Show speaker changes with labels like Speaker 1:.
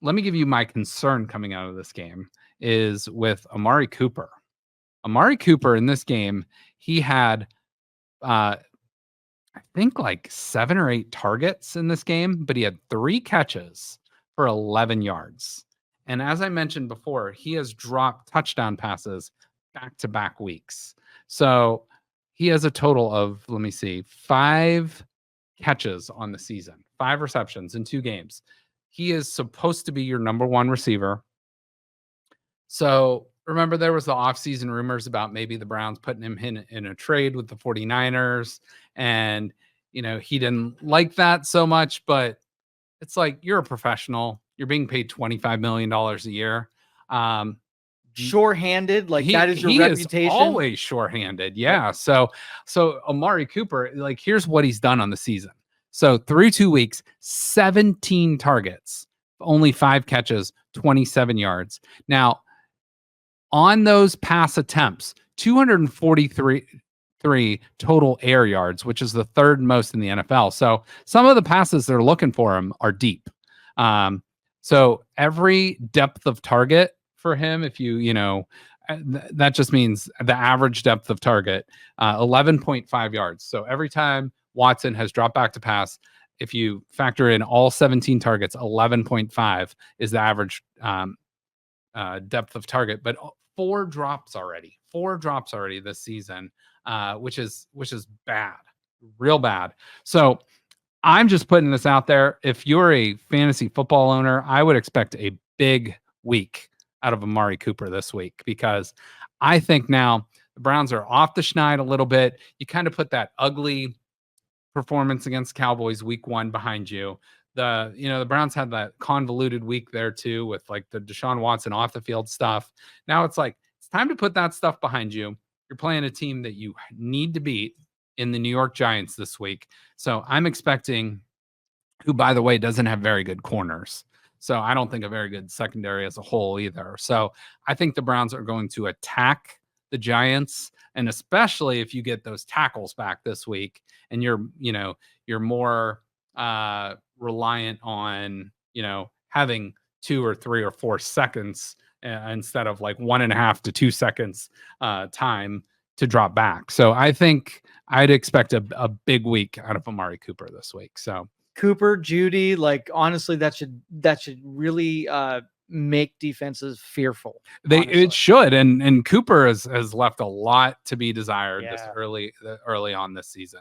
Speaker 1: let me give you my concern coming out of this game is with Amari Cooper. Amari Cooper in this game, he had I think like 7 or 8 targets in this game, but he had 3 catches for 11 yards. And as I mentioned before, he has dropped touchdown passes back-to-back weeks. So he has a total of, let me see, 5 catches on the season, 5 receptions in 2 games. He is supposed to be your number 1 receiver. So remember, there was the offseason rumors about maybe the Browns putting him in a trade with the 49ers. And, he didn't like that so much, but it's like, you're a professional. You're being paid $25 million a year.
Speaker 2: Shorthanded, like that is your reputation.
Speaker 1: Is always shorthanded. Yeah. Yep. So Amari Cooper, like, here's what he's done on the season. So through 2 weeks, 17 targets, only 5 catches, 27 yards. Now, on those pass attempts, 243 total air yards, which is the 3rd most in the NFL. So some of the passes they're looking for him are deep. So every depth of target for him, if that just means the average depth of target, 11.5 yards. So every time Watson has dropped back to pass, if you factor in all 17 targets, 11.5 is the average depth of target. But 4 drops already this season, which is bad, real bad. So I'm just putting this out there. If you're a fantasy football owner, I would expect a big week out of Amari Cooper this week, because I think now the Browns are off the schneid a little bit. You kind of put that ugly performance against Cowboys week 1 behind you. The Browns had that convoluted week there too, with like the Deshaun Watson off the field stuff. Now it's like, it's time to put that stuff behind you. You're playing a team that you need to beat in the New York Giants this week. So I'm expecting, who, by the way, doesn't have very good corners. So I don't think a very good secondary as a whole either. So I think the Browns are going to attack the Giants. And especially if you get those tackles back this week and you're more reliant on, having 2 or 3 or 4 seconds instead of like 1.5 to 2 seconds time to drop back. So I think I'd expect a big week out of Amari Cooper this week. So
Speaker 2: Cooper, Judy, like honestly, that should really make defenses fearful.
Speaker 1: It should, and Cooper has left a lot to be desired this early on this season.